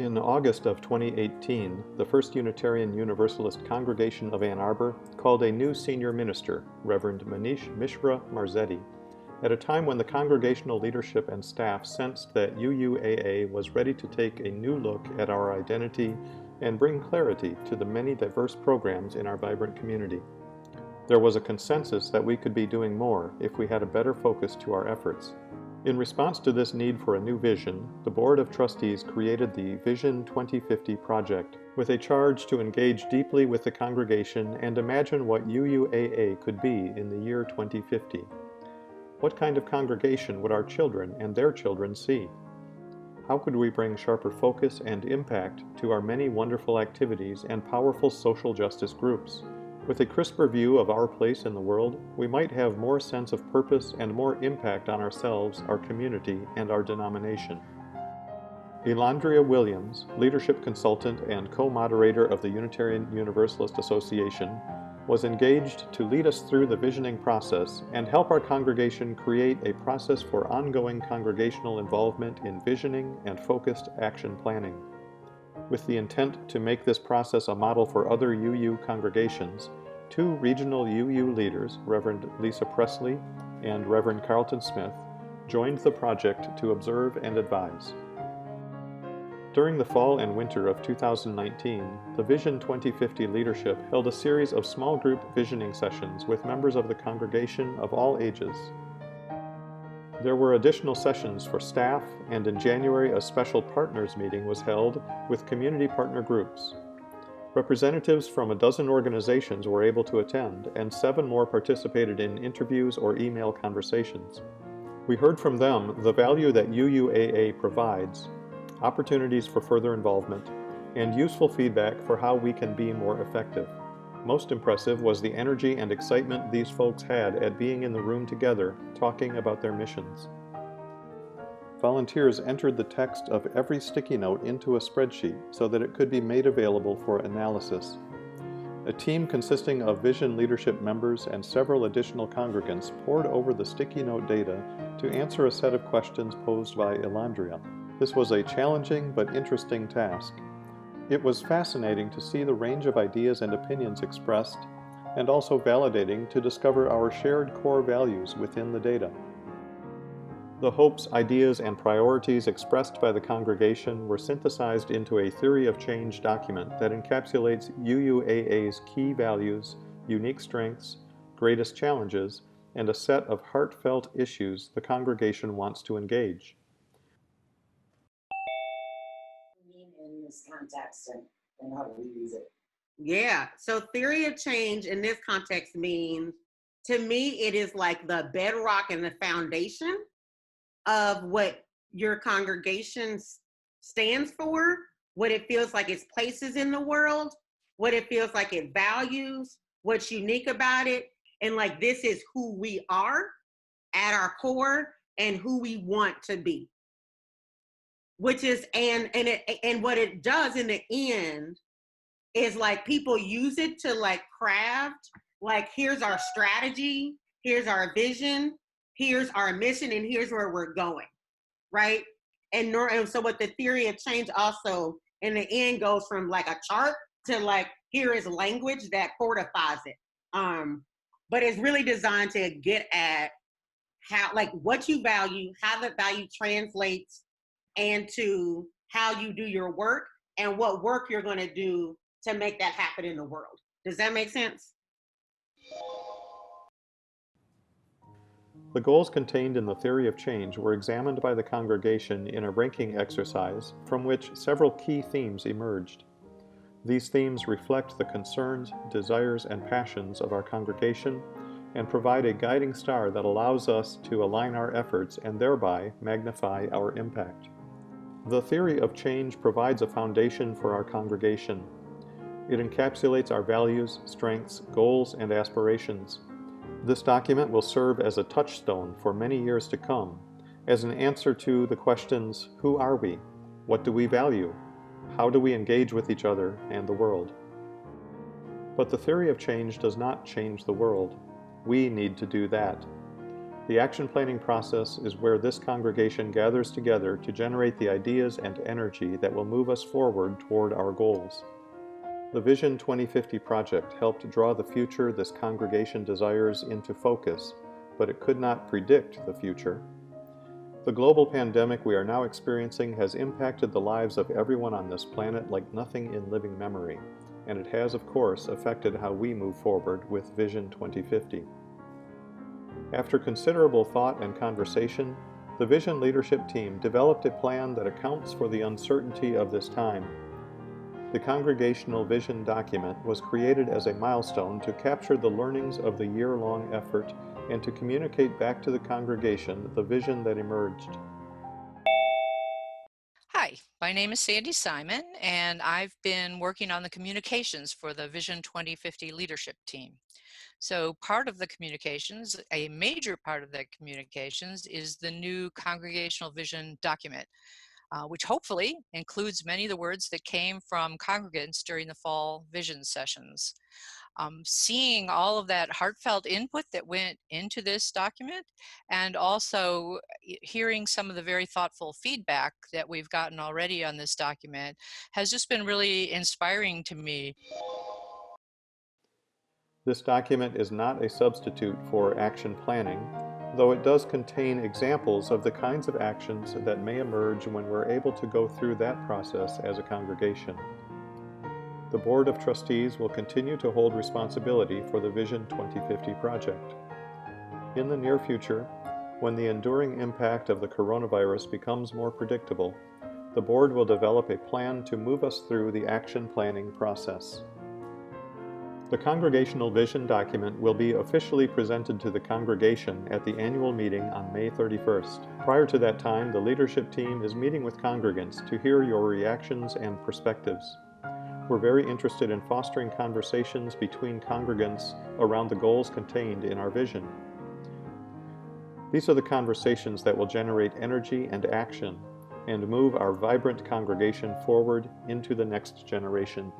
In August of 2018, the First Unitarian Universalist Congregation of Ann Arbor called a new senior minister, Reverend Manish Mishra Marzetti, at a time when the congregational leadership and staff sensed that UUAA was ready to take a new look at our identity and bring clarity to the many diverse programs in our vibrant community. There was a consensus that we could be doing more if we had a better focus to our efforts. In response to this need for a new vision, the Board of Trustees created the Vision 2050 project with a charge to engage deeply with the congregation and imagine what UUAA could be in the year 2050. What kind of congregation would our children and their children see? How could we bring sharper focus and impact to our many wonderful activities and powerful social justice groups? With a crisper view of our place in the world, we might have more sense of purpose and more impact on ourselves, our community, and our denomination. Elandria Williams, leadership consultant and co-moderator of the Unitarian Universalist Association, was engaged to lead us through the visioning process and help our congregation create a process for ongoing congregational involvement in visioning and focused action planning. With the intent to make this process a model for other UU congregations, two regional UU leaders, Reverend Lisa Presley and Reverend Carlton Smith, joined the project to observe and advise. During the fall and winter of 2019, the Vision 2050 leadership held a series of small group visioning sessions with members of the congregation of all ages. There were additional sessions for staff, and in January a special partners meeting was held with community partner groups. Representatives from a dozen organizations were able to attend, and 7 more participated in interviews or email conversations. We heard from them the value that UUAA provides, opportunities for further involvement, and useful feedback for how we can be more effective. Most impressive was the energy and excitement these folks had at being in the room together, talking about their missions. Volunteers entered the text of every sticky note into a spreadsheet so that it could be made available for analysis. A team consisting of Vision leadership members and several additional congregants pored over the sticky note data to answer a set of questions posed by Elandria. This was a challenging but interesting task. It was fascinating to see the range of ideas and opinions expressed, and also validating to discover our shared core values within the data. The hopes, ideas, and priorities expressed by the congregation were synthesized into a theory of change document that encapsulates UUAA's key values, unique strengths, greatest challenges, and a set of heartfelt issues the congregation wants to engage. In this context, and how do we use it? Yeah, so theory of change in this context means, to me, it is like the bedrock and the foundation of what your congregation stands for, what it feels like its places in the world, what it feels like it values, what's unique about it, and like this is who we are at our core and who we want to be. Which is, and what it does in the end is like people use it to like craft, like here's our strategy, here's our vision, here's our mission, and here's where we're going, right? And so what the theory of change also in the end goes from like a chart to like, here is language that fortifies it. But it's really designed to get at how, like what you value, how the value translates and to how you do your work and what work you're going to do to make that happen in the world. Does that make sense? The goals contained in the theory of change were examined by the congregation in a ranking exercise from which several key themes emerged. These themes reflect the concerns, desires, and passions of our congregation and provide a guiding star that allows us to align our efforts and thereby magnify our impact. The theory of change provides a foundation for our congregation. It encapsulates our values, strengths, goals, and aspirations. This document will serve as a touchstone for many years to come, as an answer to the questions, who are we? What do we value? How do we engage with each other and the world? But the theory of change does not change the world. We need to do that. The action planning process is where this congregation gathers together to generate the ideas and energy that will move us forward toward our goals. The Vision 2050 project helped draw the future this congregation desires into focus, but it could not predict the future. The global pandemic we are now experiencing has impacted the lives of everyone on this planet like nothing in living memory, and it has, of course, affected how we move forward with Vision 2050. After considerable thought and conversation, the Vision leadership team developed a plan that accounts for the uncertainty of this time. The Congregational Vision document was created as a milestone to capture the learnings of the year-long effort and to communicate back to the congregation the vision that emerged. Hi, my name is Sandy Simon, and I've been working on the communications for the Vision 2050 leadership team. So part of the communications, a major part of the communications, is the new Congregational Vision document, which hopefully includes many of the words that came from congregants during the fall vision sessions. Seeing all of that heartfelt input that went into this document, and also hearing some of the very thoughtful feedback that we've gotten already on this document has just been really inspiring to me. This document is not a substitute for action planning, though it does contain examples of the kinds of actions that may emerge when we're able to go through that process as a congregation. The Board of Trustees will continue to hold responsibility for the Vision 2050 project. In the near future, when the enduring impact of the coronavirus becomes more predictable, the Board will develop a plan to move us through the action planning process. The Congregational Vision document will be officially presented to the congregation at the annual meeting on May 31st. Prior to that time, the leadership team is meeting with congregants to hear your reactions and perspectives. We're very interested in fostering conversations between congregants around the goals contained in our vision. These are the conversations that will generate energy and action and move our vibrant congregation forward into the next generation.